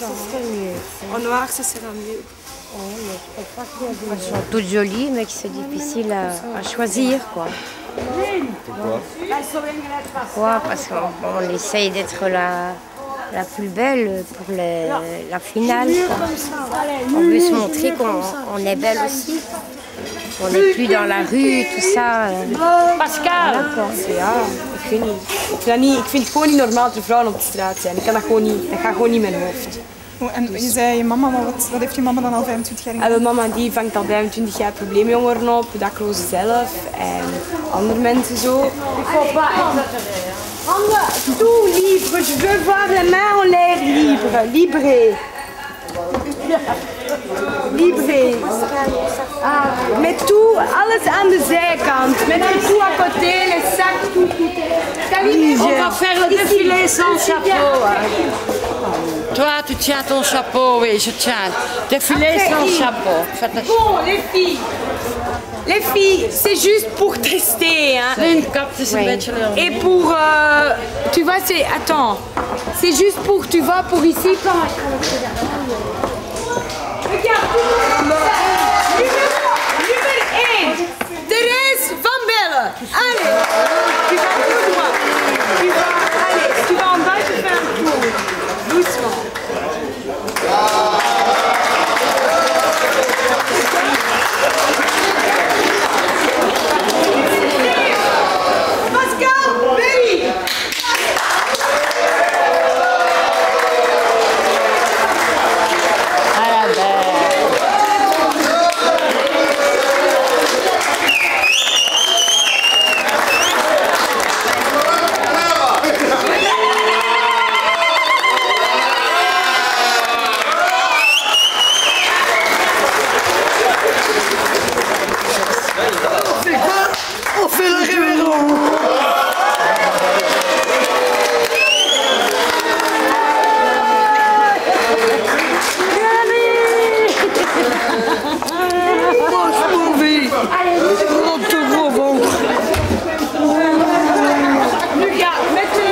serait mieux. En noir, ça sera mieux. Oh, mais je crois pas qu'il y a des... Elles sont toutes jolies, mais que c'est difficile à choisir, quoi. Pourquoi? Parce qu'on essaye d'être la plus belle pour la finale, quoi. On veut se montrer qu'on est belle aussi. On n'est plus dans la rue, tout ça. Pascal! Ik vind het gewoon niet normaal dat er vrouwen op de straat zijn. Ik kan dat gewoon niet. Dat gaat gewoon niet in mijn hoofd. En je zei je mama, maar wat heeft je mama dan al 25 jaar gedaan? En mijn mama die vangt al 25 jaar probleemjongeren op, daklozen zelf en andere mensen zo. Handen, tout libre, je veux voir les mains en l'air libre, libre. Libre. Ah, met tout, alles aan de zijkant. Met tout à côté, les sacs, tout. On va faire le défilé sans chapeau. Toi, tu tiens ton chapeau, oui, je tiens. Défilé sans chapeau. Bon, les filles, c'est juste pour tester. Hein. Et pour, tu vois, c'est juste pour, tu vois, pour ici. Regarde, numéro 1, Thérèse Van Bellen. Allez, tu vas tout droit. Tu vas en bas, tu fais un tour. Doucement. Pascal, Berry. On fait le révérend. Franchement, vie. Oh, tout gros ventre. Lucas, mets-le.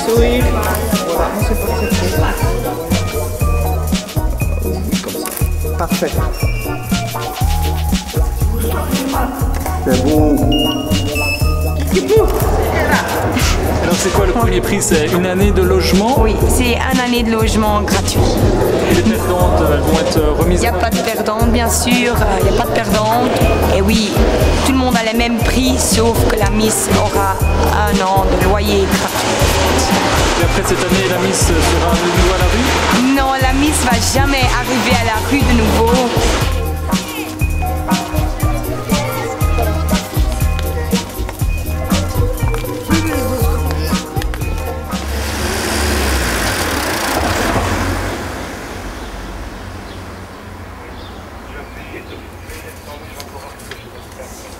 Sourire. Voilà, on s'est pas comme ça. Parfait. C'est bon. Alors c'est quoi le premier prix? C'est une année de logement? Oui, c'est une année de logement gratuit. Et les perdantes elles vont être remises? Il n'y a pas de perdante, bien sûr, il n'y a pas de perdante. Et oui, tout le monde a les mêmes prix, sauf que la Miss aura un an de loyer gratuit. Et après cette année, la Miss sera de nouveau à la rue? Non, la Miss va jamais arriver à la rue de nouveau.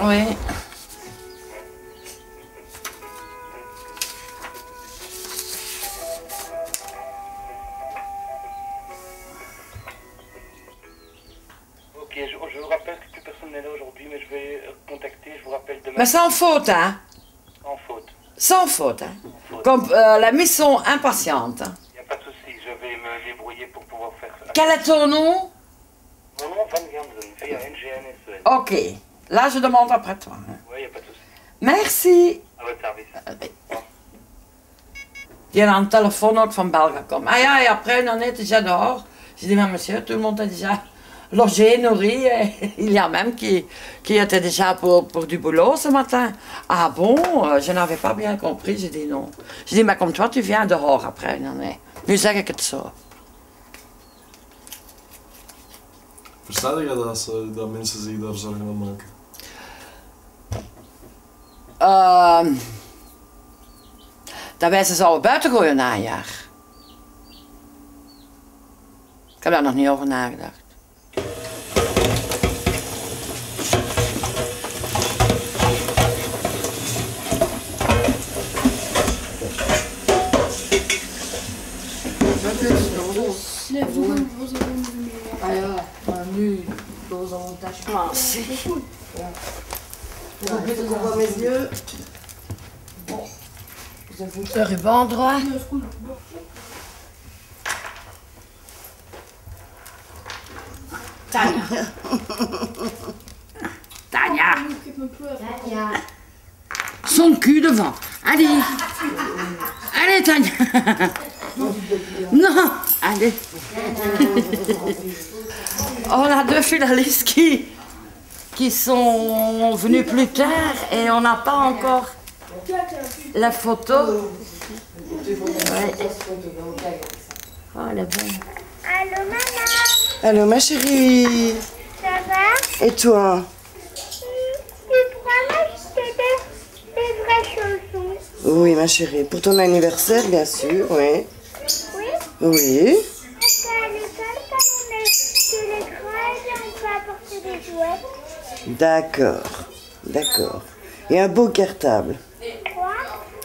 Oui. Ok, je vous rappelle que plus personne n'est là aujourd'hui, mais je vais contacter, je vous rappelle demain. Mais sans faute, hein? En faute. Sans faute, hein? Comme la mission impatiente. Il n'y a pas de souci, je vais me débrouiller pour pouvoir faire ça. Quel est ton nom? Mon nom, Van Gansen, V-A-N-G-N-S-E-N. Ok. Là, je demande après toi. Hein. Oui, il n'y a pas de souci. Merci. À votre service. Die aan de telefoon ook van België komt. Ah ja, et après, on est déjà dehors. J'ai dit, mais monsieur, tout le monde est déjà logé, nourri. Et il y a même qui était déjà pour du boulot ce matin. Ah bon, je n'avais pas bien compris. J'ai dit non. J'ai dit, mais comme toi, tu viens dehors après. Non, nee. Nu zeg ik het zo. Versta je dat mensen zich daar zorgen aan maken? Dat wij ze zouden buiten gooien na een jaar. Ik heb daar nog niet over nagedacht. Ah ja, maar nu, dans un montage. Ah, c'est cool. Mes yeux. Le ruban droit. Tania. Tania. Tania. Son cul devant. Allez. Allez, Tania. Non. Allez. On a deux finalistes qui sont venus plus tard et on n'a pas encore la photo. Ouais. Oh, elle est bonne. Allô, maman. Allô, ma chérie. Ça va? Et toi? Tu pourras m'acheter des vraies chaussons? Oui, ma chérie. Pour ton anniversaire, bien sûr, oui. Oui? Oui. Parce qu'à l'école, quand on est chez les grands, on peut apporter des jouets. D'accord. D'accord. Il y a un beau cartable. Quoi?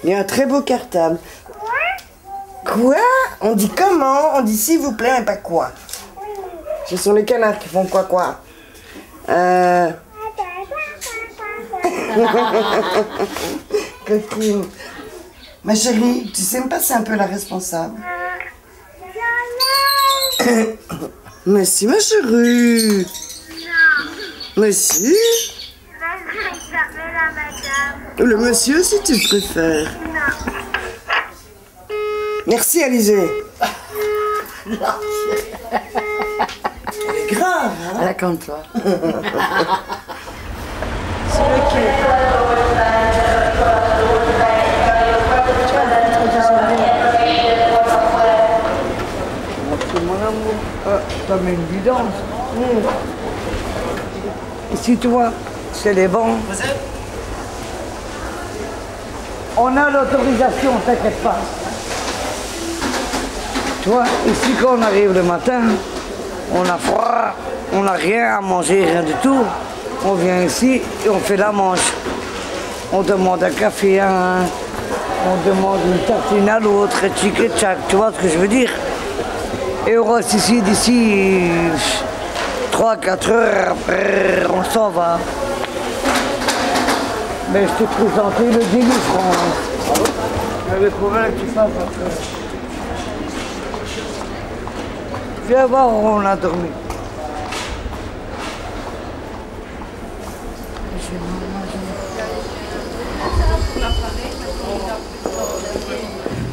Il y a un très beau cartable. Quoi? Quoi? On dit comment? On dit s'il vous plaît, mais pas quoi. Ce sont les canards qui font quoi. Coquine. Ma chérie, tu sais me passer un peu la responsable? Mais si, ma chérie. Mais si. Le monsieur, si tu préfères. Merci, Alizé. C'est grave, hein? Raconte-toi. Mon amour, comme une vidange. Ici, tu vois, c'est les bancs. On a l'autorisation, t'inquiète pas. Tu vois, ici, quand on arrive le matin, on a froid, on n'a rien à manger, rien du tout. On vient ici et on fait la manche. On demande un café à un, on demande une tartine à l'autre, et tchic et tchac, tu vois ce que je veux dire? Et on reste ici d'ici 3-4 heures, après on s'en va. Mais je t'ai présenté le 10 000 francs. Le problème que tu fasses après. Viens voir où on a dormi.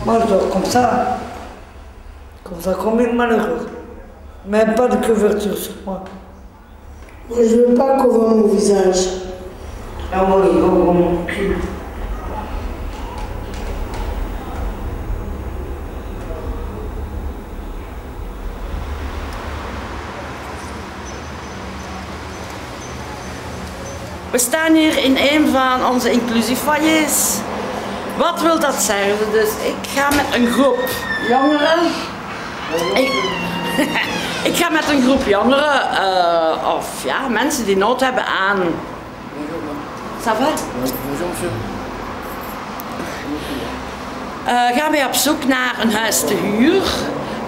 Moi je dors comme ça comme une malheureuse. Même pas de couverture sur moi. Moi je veux pas qu'on voit mon visage. Ah moi je veux voir mon cul. We staan hier in een van onze inclusief foyers. Wat wil dat zeggen? Dus ik ga met een groep jongeren. Ik ga met een groep jongeren, of ja, mensen die nood hebben aan. Ça va? Gaan wij op zoek naar een huis te huur.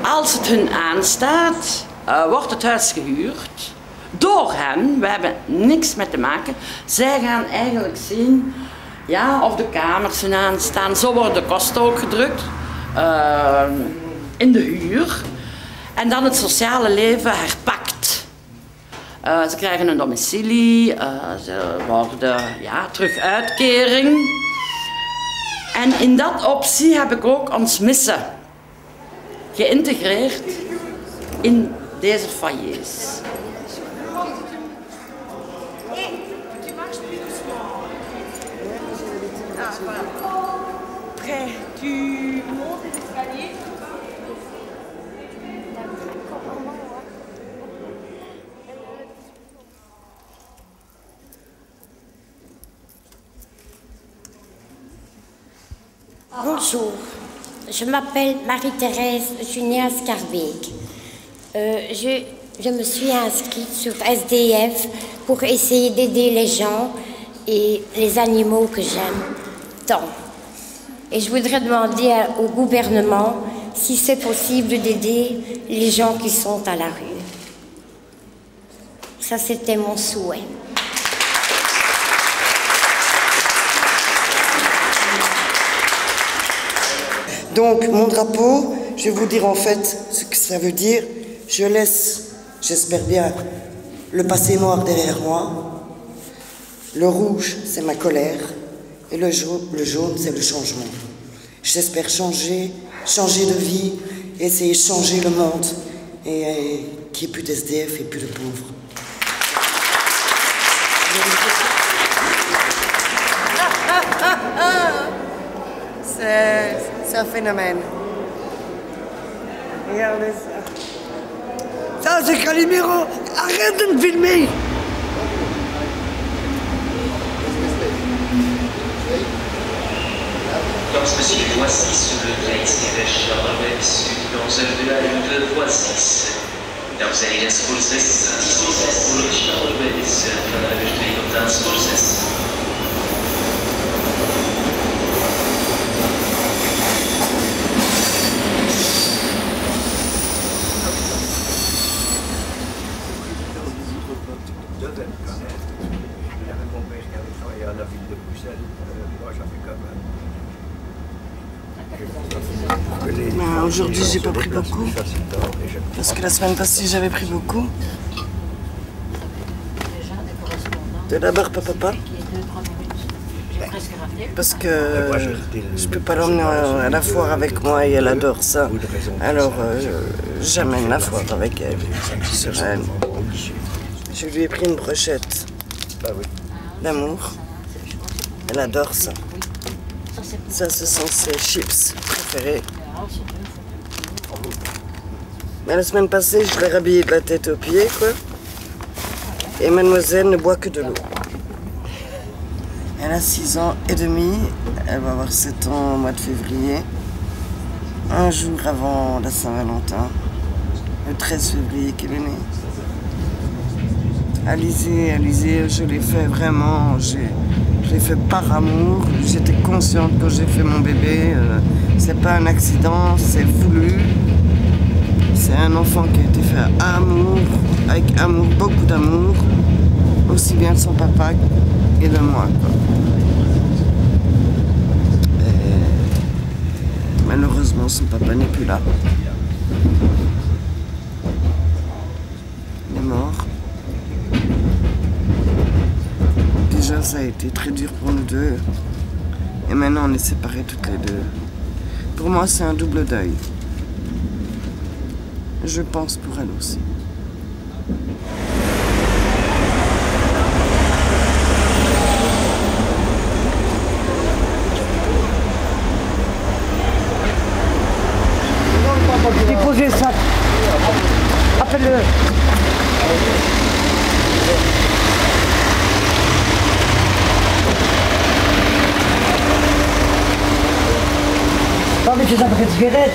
Als het hun aanstaat, wordt het huis gehuurd. Door hen, we hebben niks mee te maken. Zij gaan eigenlijk zien ja, of de kamers hun aanstaan. Zo worden de kosten ook gedrukt in de huur. En dan het sociale leven herpakt. Ze krijgen een domicilie, ze worden ja, terug uitkering. En in dat optie heb ik ook ons missen geïntegreerd in deze foyers. Prêt, tu montes l'escalier. Bonjour, je m'appelle Marie-Thérèse, je suis née à Schaerbeek. Je me suis inscrite sur SDF pour essayer d'aider les gens et les animaux que j'aime tant. Et je voudrais demander au gouvernement si c'est possible d'aider les gens qui sont à la rue. Ça, c'était mon souhait. Donc, mon drapeau, je vais vous dire en fait ce que ça veut dire. Je laisse, j'espère bien, le passé noir derrière moi. Le rouge, c'est ma colère. Et le jaune, c'est le changement. J'espère changer de vie, essayer de changer le monde. Et qu'il n'y ait plus d'SDF et plus de pauvres. C'est un phénomène. Regardez ça. Ça, c'est Calimero. Arrête de me filmer. Ceci, voici sur le Gleisgerecht Nordweg Süd, dans la ligne de Voisis. Dans eine des Kurses, dieses Kurses Nordweg ist von der Betrieb und das Kurses. Aujourd'hui, j'ai pas pris beaucoup, parce que la semaine passée, j'avais pris beaucoup. De la barbe à papa. Parce que je peux pas l'emmener à la foire avec moi et elle adore ça. Alors, j'amène la foire avec elle, sur elle. Je lui ai pris une brochette d'amour. Elle adore ça. Ça, ce sont ses chips préférés. Mais la semaine passée, je l'ai rhabillée de la tête aux pieds, quoi. Et mademoiselle ne boit que de l'eau. Elle a 6 ans et demi. Elle va avoir 7 ans au mois de février. Un jour avant la Saint-Valentin. Le 13 février qu'elle est née. Alizé, je l'ai fait vraiment. Je l'ai fait par amour. J'étais consciente quand j'ai fait mon bébé. C'est pas un accident, c'est voulu. C'est un enfant qui a été fait à amour, avec amour, beaucoup d'amour, aussi bien de son papa et de moi, quoi. Et malheureusement, son papa n'est plus là. Il est mort. Déjà, ça a été très dur pour nous deux. Et maintenant, on est séparés toutes les deux. Pour moi, c'est un double deuil. Je pense pour elle aussi. Déposez ça. Appelle-le. Non mais tu as pris de cigarette.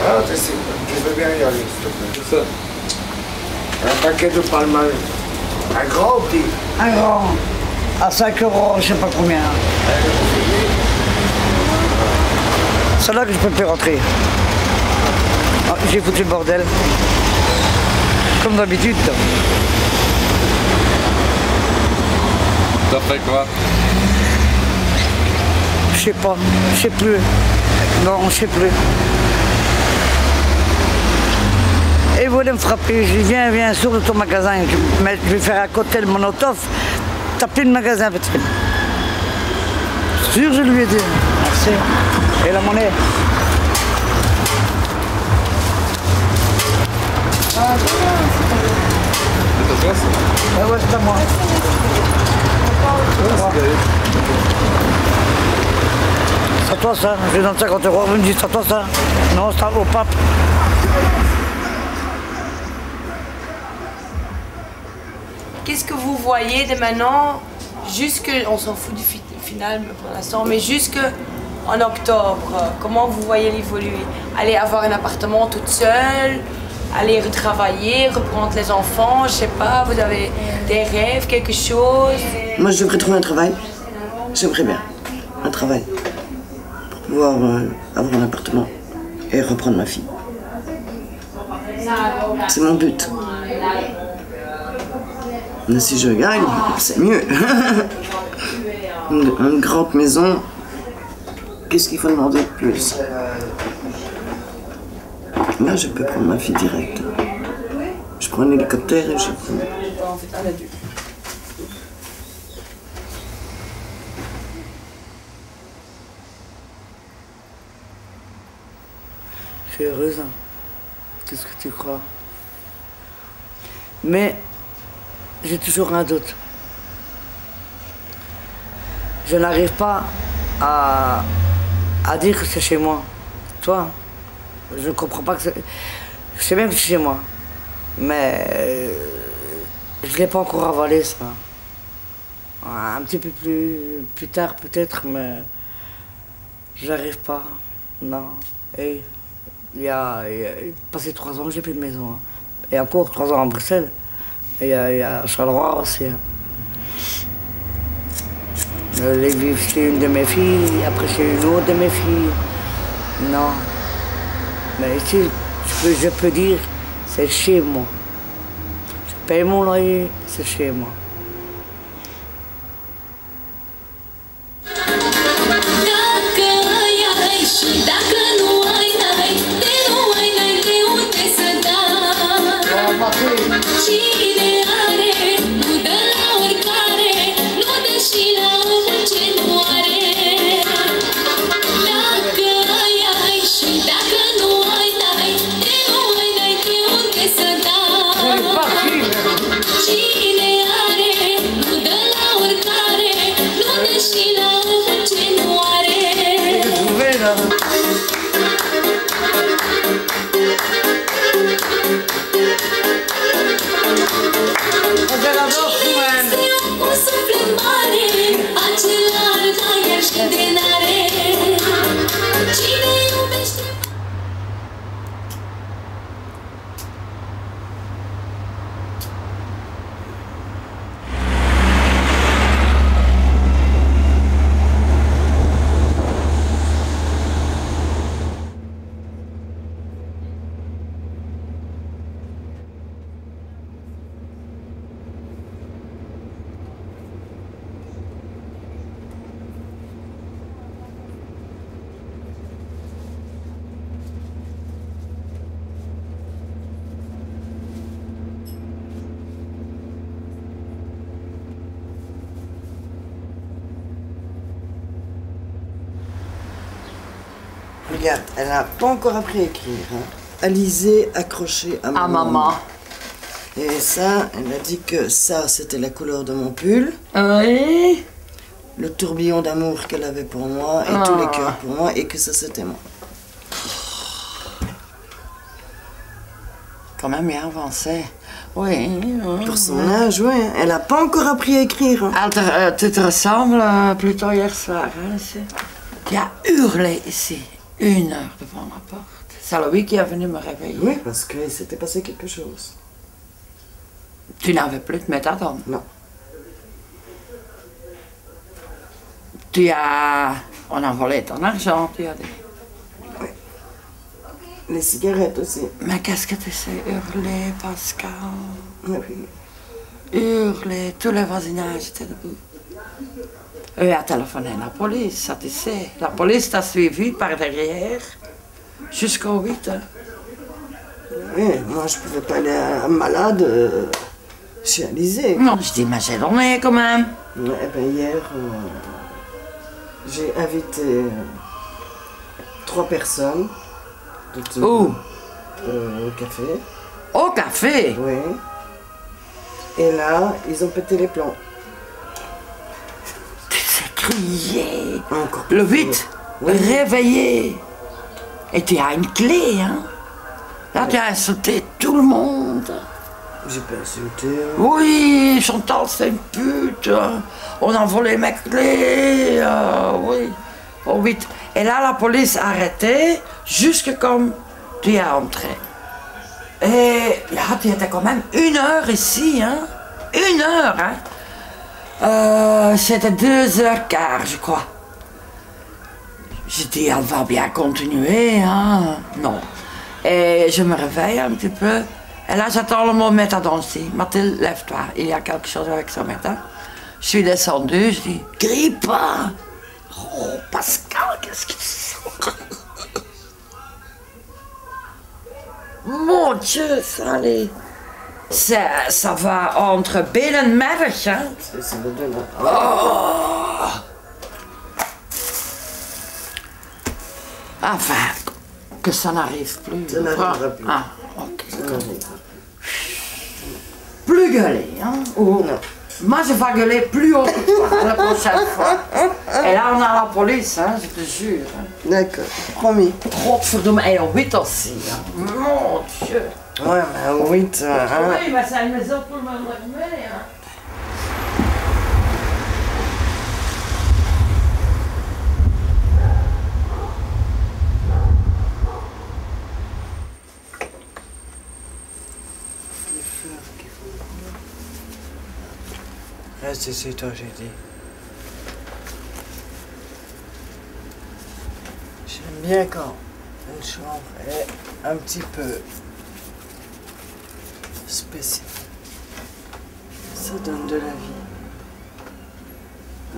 Ah, je veux bien y aller, s'il te plaît. Un paquet de palmal. Un grand ou petit? Un grand. À 5 €, je sais pas combien. C'est là que je peux plus rentrer. Ah, j'ai foutu le bordel. Comme d'habitude. T'as fait quoi? Je sais pas, je sais plus. Non, je sais plus. Et il voulait me frapper. Je dis, viens, sors de ton magasin. Je vais faire un cocktail Molotov. T'as plus de magasin, petit. Sûr, je lui ai dit. Merci. Et la monnaie. C'est à toi, ça? Ouais, c'est à moi. C'est à toi, ça. Je lui donne 50 €. Vous me dites, c'est à toi, ça? Non, c'est au pape. Qu'est-ce que vous voyez de maintenant, jusque, on s'en fout du final pour l'instant, mais jusque en octobre? Comment vous voyez l'évoluer? Aller avoir un appartement toute seule? Aller retravailler, reprendre les enfants? Je sais pas, vous avez des rêves, quelque chose? Moi, je devrais trouver un travail. J'aimerais bien un travail pour pouvoir avoir un appartement et reprendre ma fille. C'est mon but. Mais si je gagne, c'est mieux. Une grande maison, qu'est-ce qu'il faut demander de plus? Là, je peux prendre ma fille direct. Je prends un hélicoptère et je prends. Je suis heureuse. Hein. Qu'est-ce que tu crois? Mais j'ai toujours un doute. Je n'arrive pas à dire que c'est chez moi. Toi, je ne comprends pas que c'est... Je sais bien que c'est chez moi. Mais je ne l'ai pas encore avalé, ça. Un petit peu plus tard, peut-être, mais j'arrive pas. Non. Et il y a passé 3 ans que j'ai plus de maison. Hein. Et encore 3 ans à Bruxelles. Et il y a Charleroi aussi. Hein. Les vivre chez une de mes filles, après chez une autre de mes filles. Non. Mais ici, je peux dire, c'est chez moi. Je paye mon loyer, c'est chez moi. Regarde, elle n'a pas encore appris à écrire. Hein. Alizé accroché à maman. Et ça, elle a dit que ça, c'était la couleur de mon pull. Oui. Le tourbillon d'amour qu'elle avait pour moi et tous les cœurs pour moi et que ça, c'était moi. Quand même bien avancé. Oui. Pour son âge, oui. Elle n'a pas encore appris à écrire. Hein. Tu te ressembles plutôt hier soir. Hein, ici. Tu as hurlé ici. 1 heure devant ma porte. C'est Louis qui est venu me réveiller. Oui, parce qu'il s'était passé quelque chose. Tu n'avais plus de méthadone? Non. On a volé ton argent, tu as dit. Oui. Les cigarettes aussi. Mais qu'est-ce que tu sais hurler, Pascal? Oui. Hurler, tout le voisinage était debout. Elle a téléphoné à la police, ça tu sais. La police t'a suivi par derrière jusqu'au 8. Hein. Oui, moi je pouvais pas aller à un malade chez Alizé. Non, je dis, mais j'ai dormi quand même. Eh ben hier, j'ai invité 3 personnes. Toutes, où? Au café. Au café? Oui. Et là, ils ont pété les plombs. Crier. Encore le 8, oui. Réveillé. Et tu as une clé, hein? Là, tu as insulté tout le monde. J'ai pas insulté. Hein. Oui, Chantal, c'est une pute. Hein. On a volé mes clés. Oui, au 8. Et là, la police a arrêté, jusque comme tu es entré. Et là, tu étais quand même 1 heure ici, hein? 1 heure, hein? C'était 2h15, je crois. J'ai dit, elle va bien continuer, hein? Non. Et je me réveille un petit peu. Et là, j'attends le mot méthadone ici. Mathilde, lève-toi, il y a quelque chose avec ce méthadone. Je suis descendue, je dis, crie pas! Oh, Pascal, qu'est-ce que c'est? Mon Dieu, ça va entre benen en merg, hein? Oh. Enfin, que ça n'arrive plus. Ça n'arrivera plus. Ah, ok. Plus gueuler, hein? Ou non. Moi, je vais gueuler plus haut que toi la prochaine fois. Et là, on a la police, hein, je te jure. D'accord, promis. Godverdomme, et un 8 aussi. Hein. Mon Dieu. Ouais, mais un 8. Oui, mais c'est une maison pour le moment. Hein. Reste ici, toi, j'ai dit. J'aime bien quand une chambre est un petit peu spéciale. Ça donne de la vie.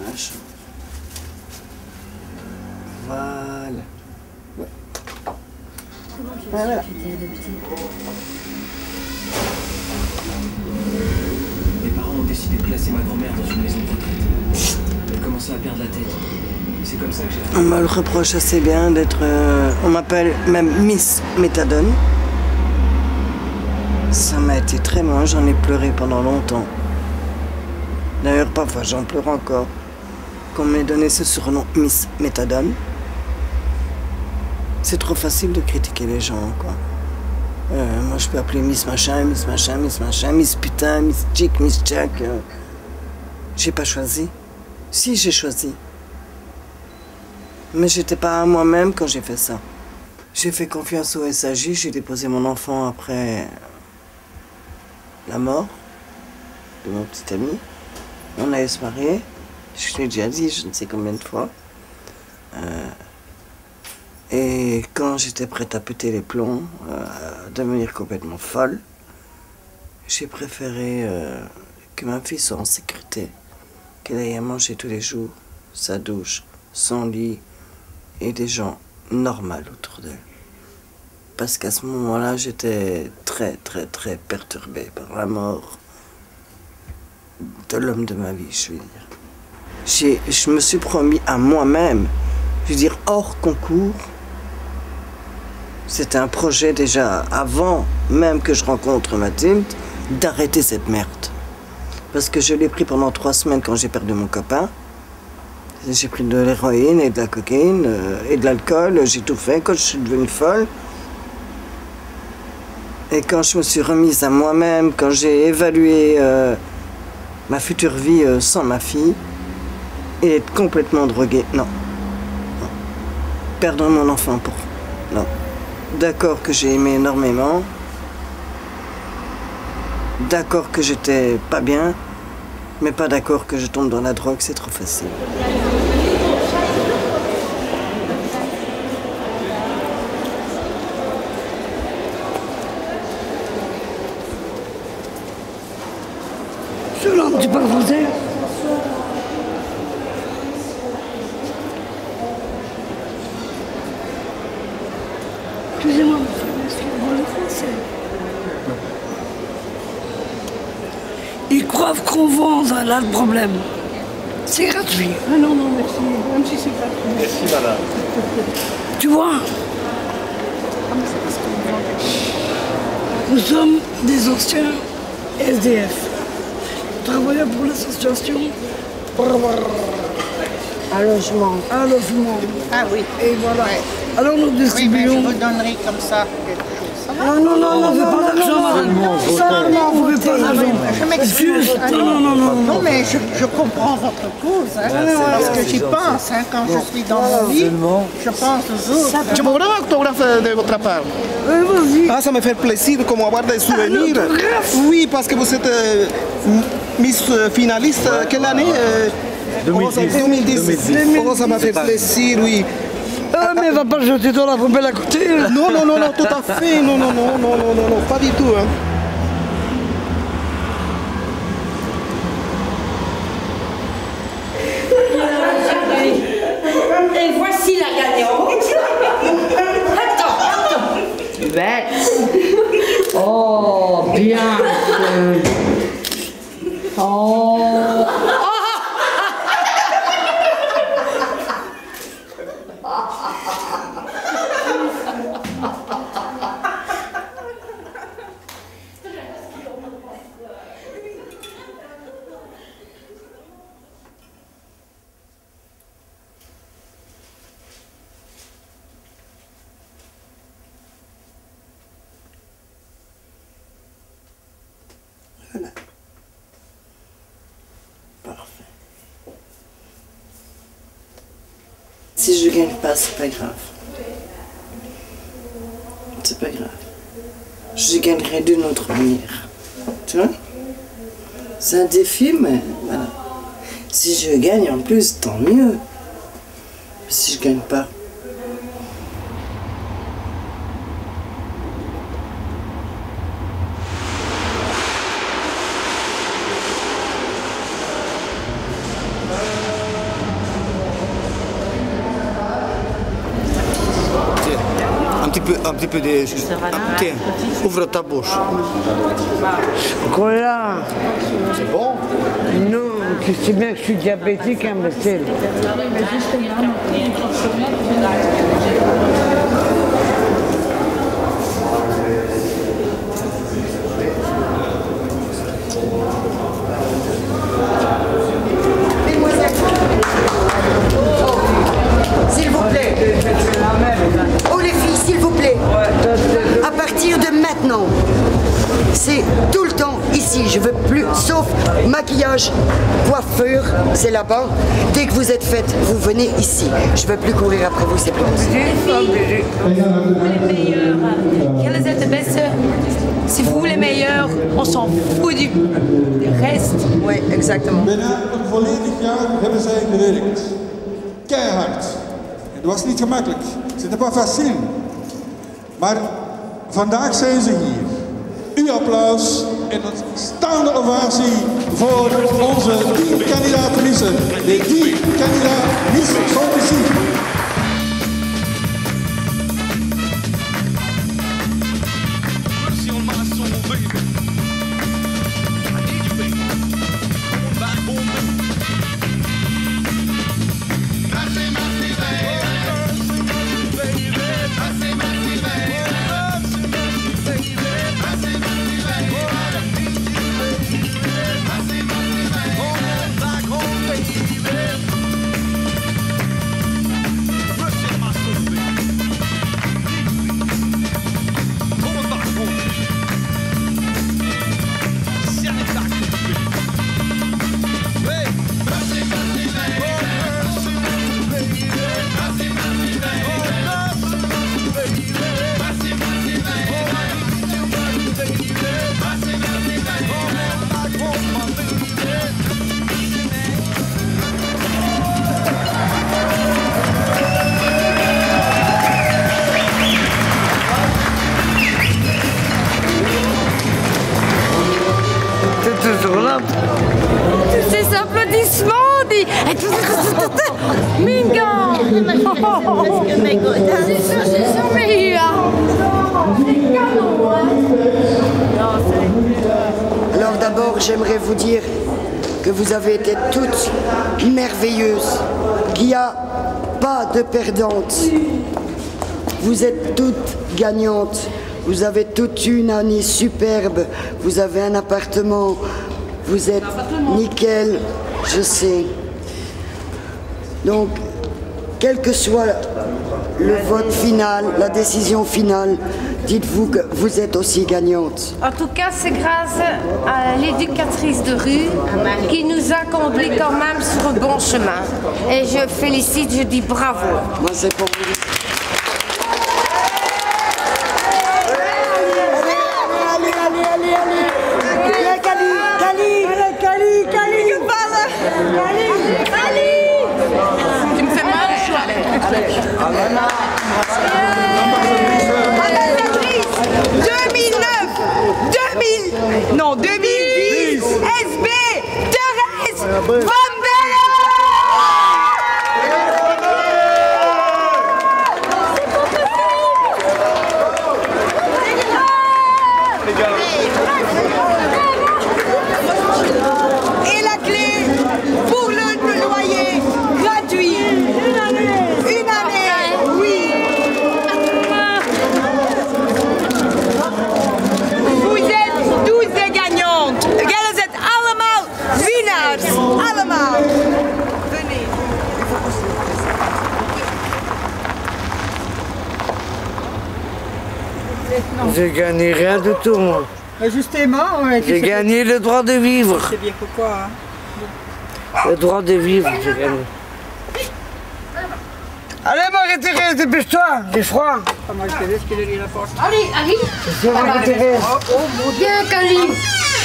La chambre. Voilà. Ouais. Voilà. Mes parents ont décidé de placer ma grand-mère dans une maison de retraite. Elle commençait à perdre la tête. C'est comme ça que j'ai... On me le reproche assez bien d'être... on m'appelle même Miss Méthadone. Ça m'a été très loin, j'en ai pleuré pendant longtemps. D'ailleurs, parfois j'en pleure encore. Qu'on m'ait donné ce surnom Miss Méthadone. C'est trop facile de critiquer les gens, quoi. Moi, je peux appeler Miss Machin, Miss Machin, Miss Machin, Miss Putain, Miss Chick, Miss Jack. J'ai pas choisi. Si, j'ai choisi. Mais j'étais pas à moi-même quand j'ai fait ça. J'ai fait confiance au SAJ, j'ai déposé mon enfant après la mort de mon petit ami. On allait se marier. Je l'ai déjà dit, je ne sais combien de fois. Et quand j'étais prête à péter les plombs, à devenir complètement folle, j'ai préféré que ma fille soit en sécurité, qu'elle aille à manger tous les jours, sa douche, son lit et des gens normaux autour d'elle. Parce qu'à ce moment-là, j'étais très, très, très perturbée par la mort de l'homme de ma vie, je veux dire. Je me suis promis à moi-même, je veux dire, hors concours. C'était un projet déjà, avant même que je rencontre Mathilde, d'arrêter cette merde. Parce que je l'ai pris pendant 3 semaines quand j'ai perdu mon copain. J'ai pris de l'héroïne et de la cocaïne et de l'alcool, j'ai tout fait quand je suis devenue folle. Et quand je me suis remise à moi-même, quand j'ai évalué ma future vie sans ma fille, et être complètement droguée, non. Non. Perdre mon enfant pour... Non. D'accord que j'ai aimé énormément. D'accord que j'étais pas bien. Mais pas d'accord que je tombe dans la drogue, c'est trop facile. Jolande, tu parles français? Excusez-moi, monsieur, vous parlez français? Ils croient qu'on vend, là le problème. C'est gratuit. Ah non, non, merci. Même si c'est gratuit. Merci, madame. Tu vois? Nous sommes des anciens SDF. Travaillons pour l'association. Un logement. Un logement. Ah oui. Et voilà. Alors nous distribuons. Oui, mais je vous donnerai comme ça quelque chose. Ça va? Non, non, non, on ne veut pas d'argent, madame. Seulement, on ne veut pas d'argent. Je m'excuse. Non, mais je comprends votre cause, hein, parce que j'y pense, hein, quand je suis dans mon lit, je pense aux autres. Je peux avoir un autographe de votre part? Ah, ça me fait plaisir, comme avoir des souvenirs. Oui, parce que vous êtes Miss finaliste, quelle année 2010. Oh, ça m'a fait plaisir, oui. Ah, mais va pas jeter dans la poubelle à côté. Non, tout à fait. Non, pas du tout. Hein. Et voici la gagnante. Attends. Bête. Oh, bien. Oh. Voilà. Parfait. Si je gagne pas, c'est pas grave. C'est pas grave. Je gagnerai d'une autre manière. Tu vois? C'est un défi, mais voilà. Si je gagne en plus, tant mieux. Si je gagne pas. Un petit peu de... Tiens, ouvre ta bouche. Voilà. C'est bon? Non, tu sais bien que je suis diabétique, imbécile. S'il vous plaît. Oh les filles, s'il vous plaît. À partir de maintenant, c'est tout le temps ici. Je veux plus, sauf maquillage, coiffure, c'est là-bas. Dès que vous êtes faites, vous venez ici. Je veux plus courir après vous, c'est plus possible. Les meilleurs. Quelles êtes les best? Si vous les meilleurs, on s'en fout du reste. Oui, exactement. Binnen een volledig jaar hebben zij gewerkt. Keihard. Het was niet gemakkelijk. C'était pas facile. Maar vandaag zijn ze hier. Uw applaus en een staande ovatie voor onze 10 kandidaten-missen. De 10 kandidaten-missen sont ici. Ces applaudissements, dit. Minga. Alors d'abord, j'aimerais vous dire que vous avez été toutes merveilleuses, qu'il n'y a pas de perdantes. Vous êtes toutes gagnantes. Vous avez toute une année superbe. Vous avez un appartement. Vous êtes nickel, je sais. Donc, quel que soit le vote final, la décision finale, dites-vous que vous êtes aussi gagnante. En tout cas, c'est grâce à l'éducatrice de rue qui nous a conduits quand même sur le bon chemin. Et je félicite, je dis bravo. Moi, c'est pour vous. Tu me fais mal, non, 2010, SB, Thérèse Van et la clé pour le loyer gratuit. Une année, oui. Vous êtes 12 gagnantes. Jullie zijn allemaal winnaars. Allemaal. Venez. J'ai gagné rien du tout, moi. Justement, J'ai gagné le droit de vivre. C'est bien pourquoi. Le droit de vivre, j'ai gagné. Allez, Marie-Thérèse, dépêche-toi, j'ai froid. Moi, je te laisse qu'il est la porte. Allez, allez. C'est Marie-Thérèse. Bien, Kali.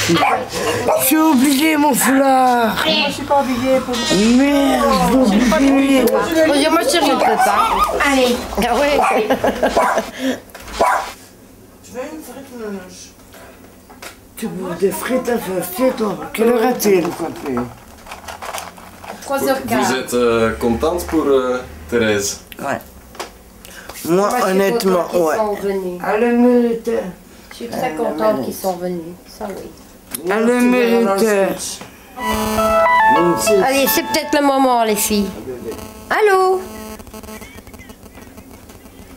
Je suis obligé, mon foulard. Moi, je suis pas obligée pour Merde, je suis obligé. Bonjour, ma chérie, je peux pas. Allez. Ah ouais. Je veux une frite neige. Tu veux des frites à faire, toi? Quelle heure est-il? 3h15. Vous êtes contente pour Thérèse? Ouais. Moi, honnêtement, ouais. Elle le méritait. Je suis très contente qu'ils sont venus. Ça, oui. Elle le méritait. Allez, c'est peut-être le moment, les filles. Allô?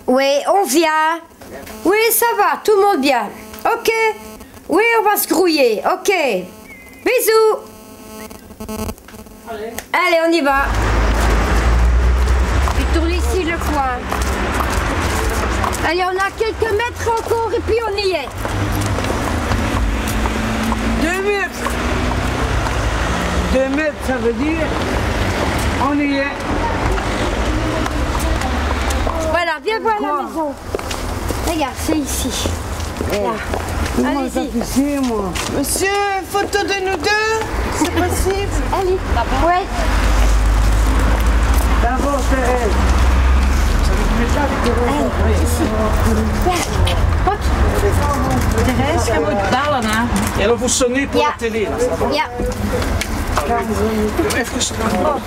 Oui, on vient. Oui, ça va, tout le monde bien. Ok. Oui, on va se grouiller. Ok. Bisous. Allez, on y va. Puis tourne ici le coin. Allez, on a quelques mètres encore et puis on y est. 2 mètres. 2 mètres, ça veut dire on y est. Voilà, viens voir la maison. Regarde, c'est ici. Là. Allez-y. Monsieur, photo de nous deux, c'est possible? Allez. Ouais. D'abord, Thérèse. Thérèse, je moet bellen, hè? Ja, dan moest ze nu voor de télé. Ja. Even staan.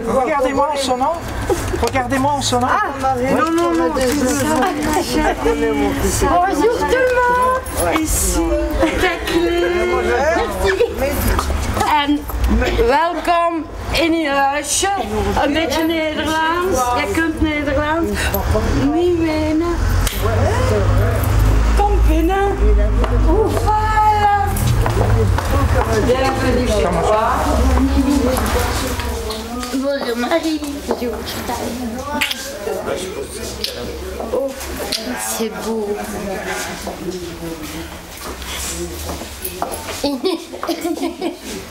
Regardez-moi en sonnant. Regardez-moi en sonnant. Non, non, non. Bonjour tout le monde. Ici, ta clé. En welkom in je huisje. Een beetje Nederlands. Je kunt Nederlands. Niet wenen. Kom binnen. Voilà. Bienvenue chez toi. Bonjour Marie. Bonjour. Oh, c'est beau.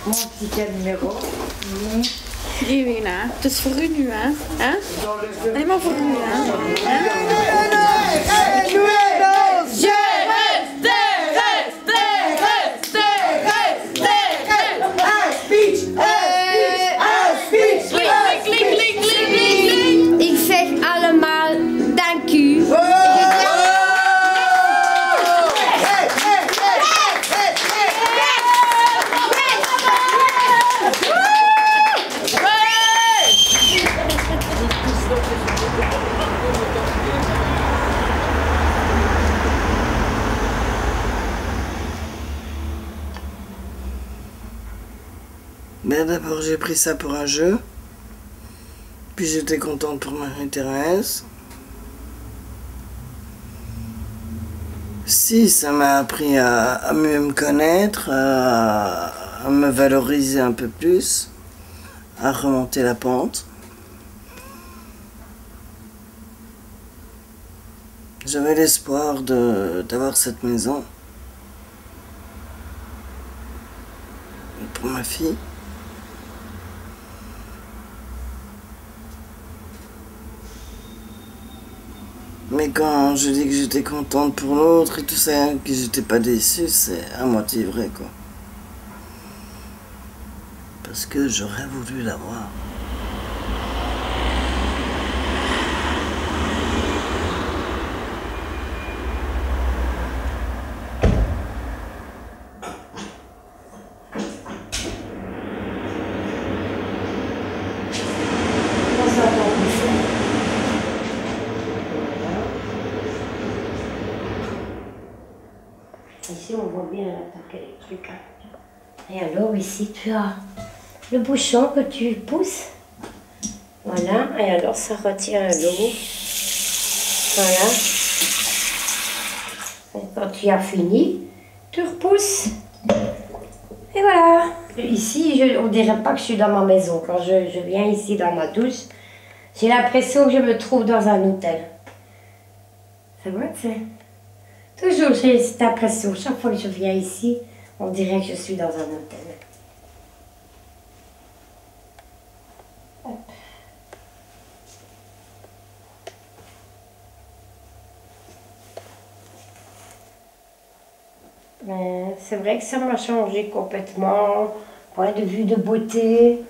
Mon petit numéro. Irina, het is voor u nu, hè? Helemaal voor u, hè? Ik zeg allemaal dank u. Mais d'abord j'ai pris ça pour un jeu. Puis j'étais contente pour Marie-Thérèse. Si, ça m'a appris à mieux me connaître, à me valoriser un peu plus, à remonter la pente. J'avais l'espoir d'avoir cette maison pour ma fille. Mais quand je dis que j'étais contente pour l'autre et tout ça, que j'étais pas déçue, c'est à moitié vrai, quoi. Parce que j'aurais voulu l'avoir. Ici, on voit bien l'attaque électrique. Et alors, ici, tu as le bouchon que tu pousses. Voilà. Et alors, ça retient l'eau. Voilà. Et quand tu as fini, tu repousses. Et voilà. Ici, on dirait pas que je suis dans ma maison. Quand je viens ici dans ma douche, j'ai l'impression que je me trouve dans un hôtel. C'est vrai, tu sais. Toujours, j'ai cette impression. Chaque fois que je viens ici, on dirait que je suis dans un hôtel. Hop. C'est vrai que ça m'a changé complètement. Point de vue de beauté,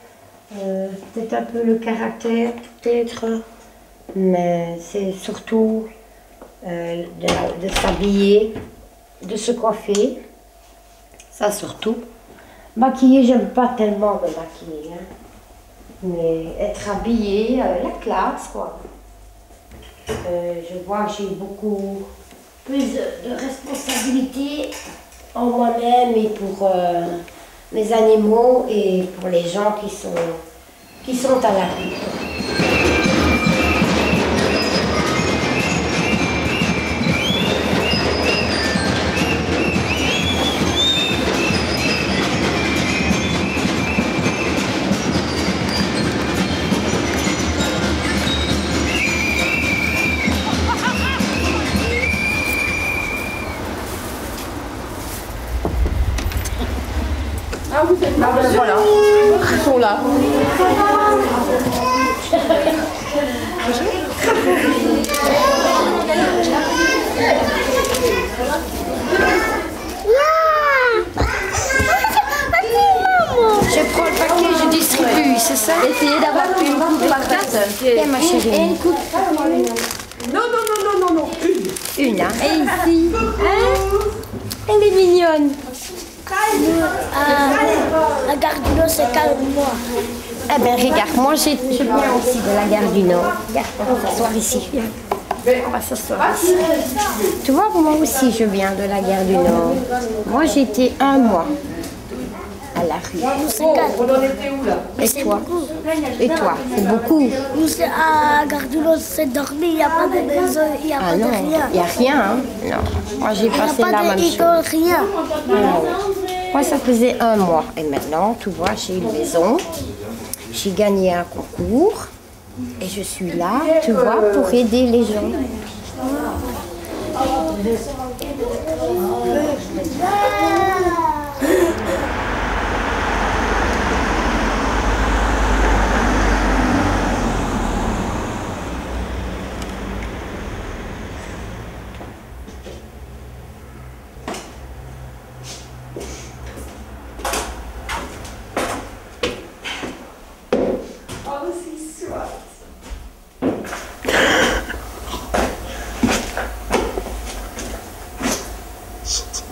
peut-être un peu le caractère, peut-être. Mais c'est surtout de s'habiller, de se coiffer. Ça surtout. Maquiller, j'aime pas tellement me maquiller. Hein. Mais être habillée, la classe, quoi. Je vois que j'ai beaucoup plus de responsabilités en moi-même et pour mes animaux et pour les gens qui sont à la rue. Ah, vous êtes là, voilà. Ils sont là. Je prends le paquet, je distribue, c'est ça? Essayez d'avoir une coupe par carte. Et ma chérie. Et une coupe. Non. Une, hein? Et ici. Hein? Elle est mignonne. La gare du Nord, c'est calme-moi. Eh bien, regarde, moi je viens aussi de la gare du Nord. Regarde, on va s'asseoir ici. On va s'asseoir ici. Tu vois, moi aussi je viens de la gare du Nord. Moi j'étais 1 mois à la rue. On en était où là? Et toi? Et toi? C'est beaucoup. Nous, c'est à la gare du Nord, c'est dormi, il n'y a pas de maison, il n'y a pas de rien. Il n'y a rien, hein? Non. Moi j'ai passé la même chose. Il n'y a pas d'école, rien. Moi ça faisait 1 mois. Et maintenant, tu vois, j'ai une maison. J'ai gagné un concours. Et je suis là, tu vois, pour aider les gens.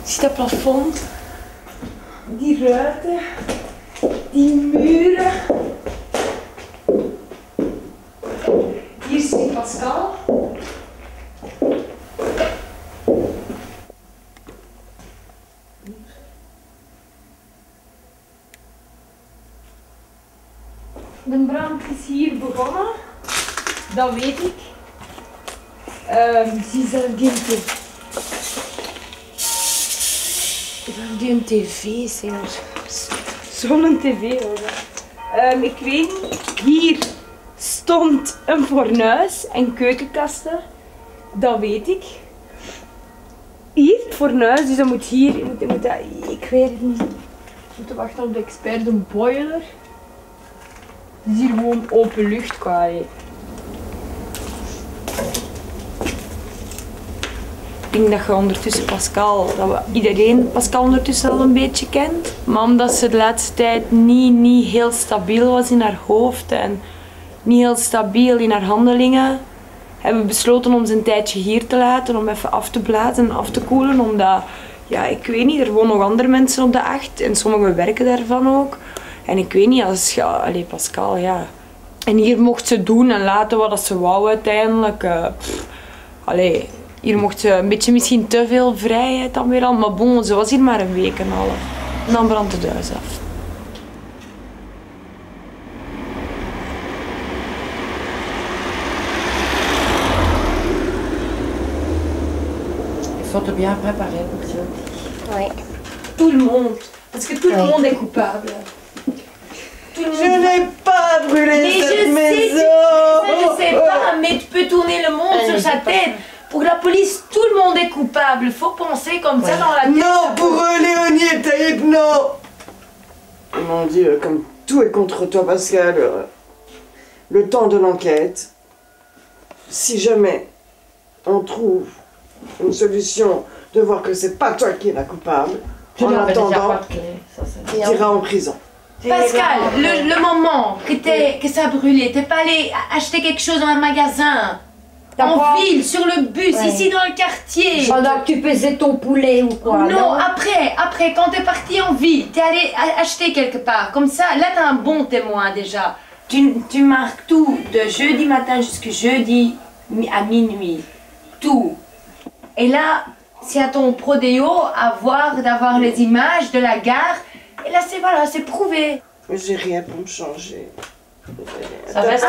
Ziet dat plafond, die ruiten, die muren. Hier zit Pascal. De brand is hier begonnen, dat weet ik. Zie zelf die een tv, zo'n tv hoor. Ik weet niet, hier stond een fornuis en keukenkasten. Dat weet ik. Hier, het fornuis, dus dat moet hier, ik weet het niet. We moeten wachten op de expert, de boiler. Het is hier gewoon open lucht qua. Ik denk dat je ondertussen Pascal, dat iedereen Pascal ondertussen al een beetje kent. Maar omdat ze de laatste tijd niet heel stabiel was in haar hoofd en niet heel stabiel in haar handelingen, hebben we besloten om ze een tijdje hier te laten, om even af te blazen en af te koelen. Omdat, ja, ik weet niet, er wonen nog andere mensen op de 8 en sommigen werken daarvan ook. En ik weet niet, als je, allee, Pascal, ja. En hier mocht ze doen en laten wat ze wou uiteindelijk. Allee, hier mocht ze een beetje misschien te veel vrijheid dan weer al. Maar bon, ze was hier maar een week en een half. En dan brandt het huis af. Il faut te bien préparer pour ça. Oui. Tout le monde. Parce que tout le monde est coupable. Je n'ai pas brûlé cette maison. Je sais pas, mais tu peux tourner le monde sur sa tête. Pour la police, tout le monde est coupable. Faut penser comme ça dans la tête. Non, pour Léonie et Taïb, non. Mon Dieu, comme tout est contre toi, Pascal. Le temps de l'enquête, si jamais on trouve une solution de voir que c'est pas toi qui es la coupable, en attendant, tu iras en prison. Pascal, le moment que ça brûlait, t'es pas allé acheter quelque chose dans un magasin, en ville, sur le bus, ici dans le quartier. Pendant que tu pesais ton poulet ou quoi? Non, après, quand t'es parti en ville, t'es allé acheter quelque part. Comme ça, là t'as un bon témoin déjà. Tu marques tout, de jeudi matin jusqu'à jeudi à minuit. Tout. Et là, c'est à ton prodéo d'avoir les images de la gare. Et là, c'est prouvé. Mais j'ai rien pour me changer. Ça reste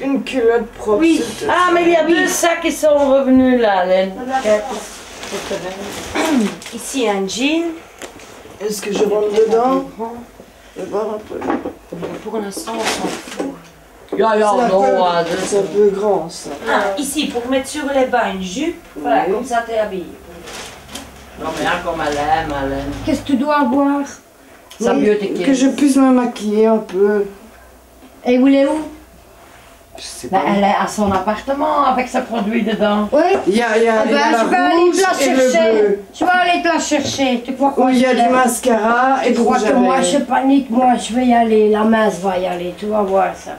une culotte propre. Oui. Ah, mais il y a deux sacs qui sont revenus là, Alain. Ici, un jean. Est-ce que je rentre dedans? Je vais voir un peu. Pour l'instant, on s'en fout. C'est un peu grand, ça. Ah, ici, pour mettre sur les bas une jupe. Voilà, comme ça, t'es habillé. Non, mais là, comme elle aime, Alain. Qu'est-ce que tu dois avoir? Que je puisse me maquiller un peu. Et vous est où? Elle est à son appartement avec ses produits dedans. Oui. Il y a la je vais aller rouge te la et le chercher. bleu. Je vais aller te la chercher. Tu crois Oui, il y a du mascara et du rouge à lèvres. Moi, je panique. Moi, je vais y aller. La mince va y aller. Tu vas voir ça.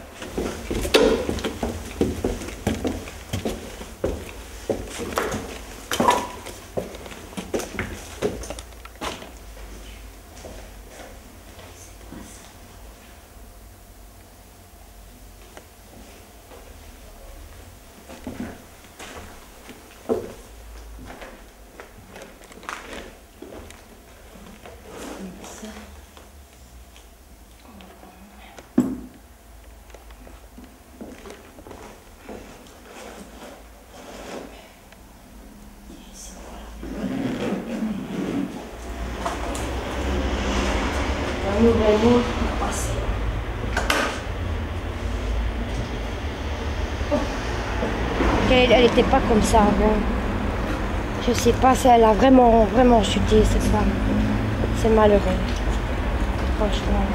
Elle n'était pas comme ça avant. Je sais pas si elle a vraiment chuté cette femme. C'est malheureux. Franchement.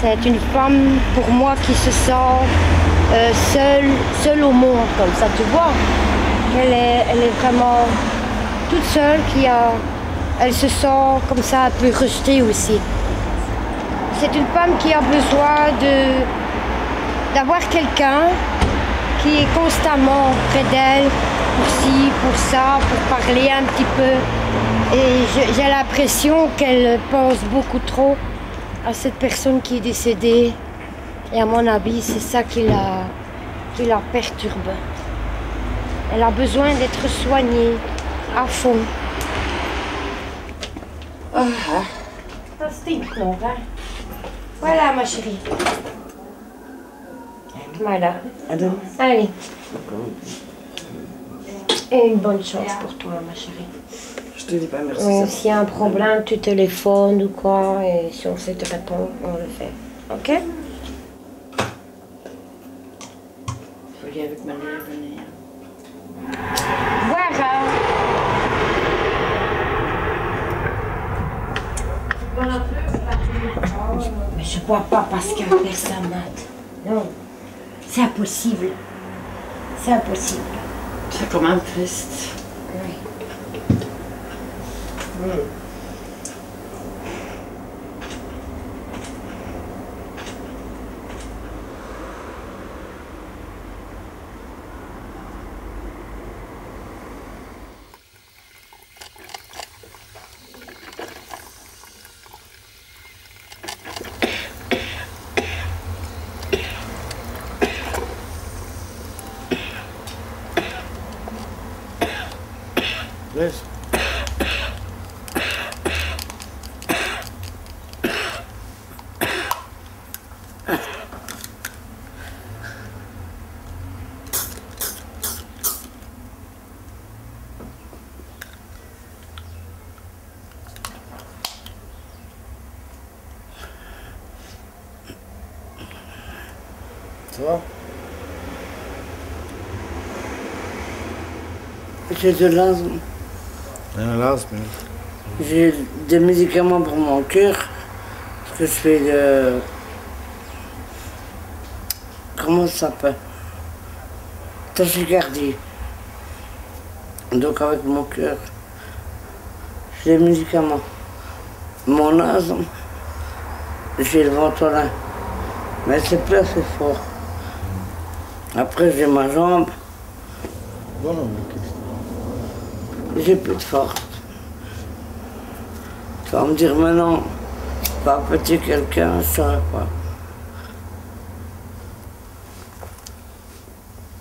C'est une femme pour moi qui se sent seule au monde comme ça, tu vois. Elle est vraiment toute seule elle se sent comme ça un peu rejetée aussi. C'est une femme qui a besoin d'avoir quelqu'un qui est constamment près d'elle, pour ci, pour ça, pour parler un petit peu. Et j'ai l'impression qu'elle pense beaucoup trop à cette personne qui est décédée. Et à mon avis, c'est ça qui la perturbe. Elle a besoin d'être soignée à fond. Ça stinkt nog, hè? Voilà, ma chérie. Voilà. Allez. Et une bonne chance pour toi, ma chérie. Je te dis pas merci. Oui, s'il y a un problème, tu téléphones ou quoi, et si on sait te répondre, on le fait. Ok? Faut y avec ma lèvre. Je bois pas parce qu'un père s'amate. Non, c'est impossible. C'est impossible. C'est quand même triste. Oui. Laisse. Ça va? J'ai de l'asthme. J'ai des médicaments pour mon cœur, parce que je fais de... Comment ça s'appelle? Tachycardie. Donc avec mon cœur, j'ai des médicaments. Mon asthme, j'ai le Ventolin, mais c'est plus assez fort. Après j'ai ma jambe. J'ai plus de force. Tu vas me dire maintenant, va appeler quelqu'un, je ne saurais pas.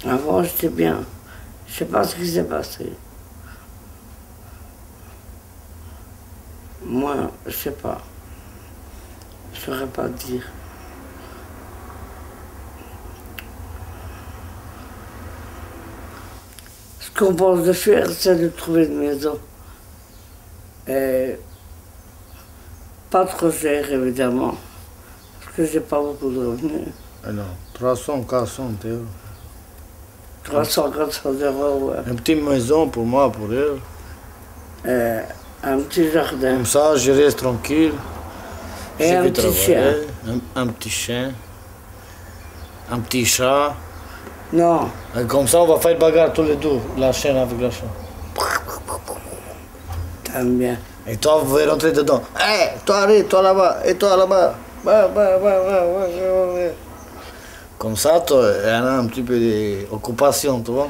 Avant j'étais bien. Je ne sais pas ce qui s'est passé. Moi, je ne sais pas. Je ne saurais pas te dire. Ce qu'on pense de faire, c'est de trouver une maison. Et pas trop cher, évidemment, parce que j'ai pas beaucoup de revenus. Alors, 300, 400 euros. 300, 400 euros, ouais. Une petite maison pour moi, pour elle. Un petit jardin. Comme ça, je reste tranquille. Et un petit chien. Un petit chien. Un petit chat. Non. Et comme ça, on va faire bagarre tous les deux, la chienne avec la chat. T'aimes bien. Et toi, vous pouvez rentrer dedans. Hé, toi arrête, toi là-bas, et toi là-bas. Ouais. Comme ça, toi, il y en a un petit peu d'occupation, tu vois.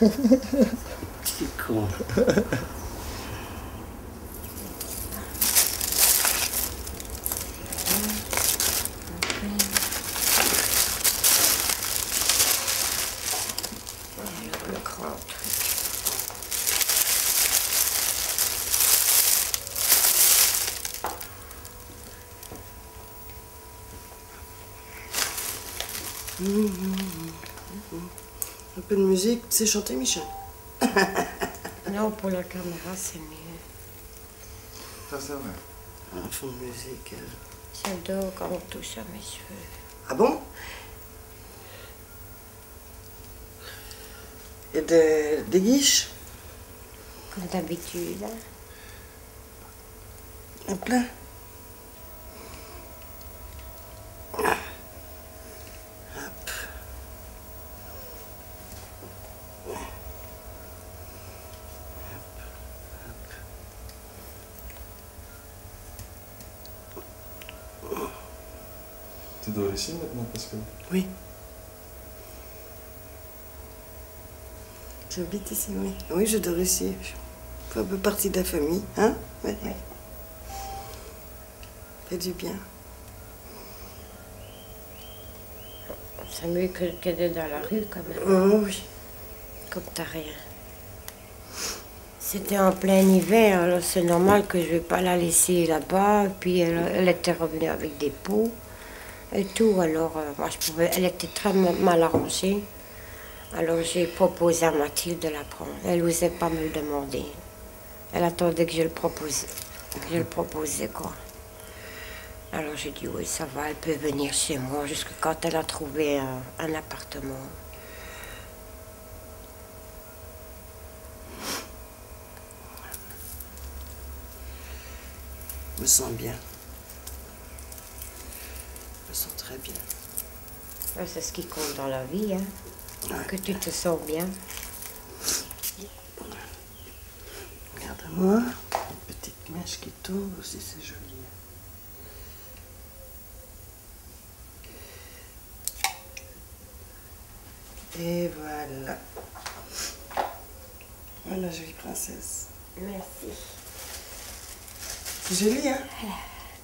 Petit con. Un peu de musique, tu sais chanter, Michel? Non, pour la caméra, c'est mieux. Ça, c'est vrai. Un fond de musique. J'adore quand on touche à mes cheveux. Ah bon? Et des guiches? Comme d'habitude. Hein. Un plein? Tu dors ici maintenant, Pascal? Oui. J'habite ici, oui. Oui, je dors ici. Je fais un peu partie de la famille, hein? Oui. Fait du bien. C'est mieux que d'être dans la rue, quand même. Oh, oui. Comme t'as rien. C'était en plein hiver, alors c'est normal que je ne vais pas la laisser là-bas. Puis elle était revenue avec des pots et tout. Alors, moi, elle était très mal arrangée. Alors, j'ai proposé à Mathilde de la prendre. Elle n'osait pas me le demander. Elle attendait que je le proposais, quoi. Alors, j'ai dit, oui, ça va, elle peut venir chez moi jusqu'à quand elle a trouvé un appartement. Je me sens bien. me sens très bien. C'est ce qui compte dans la vie, hein. Que tu te sens bien. Regarde-moi, une petite mèche qui tombe aussi, c'est joli. Et voilà. Voilà, jolie princesse. Merci. C'est joli, hein?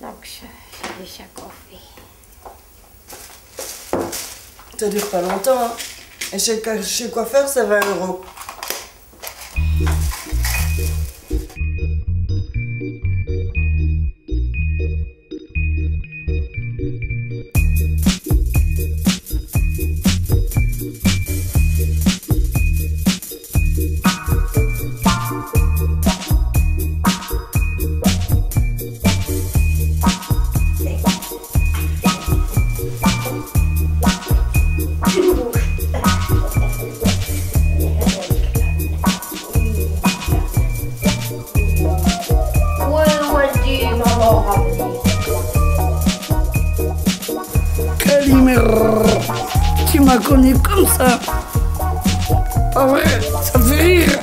Donc, j'ai déjà coiffé. Ça dure pas longtemps, hein? Et chez le coiffeur, c'est 20 €. Tu m'as connu comme ça. Pas vrai, ça fait rire.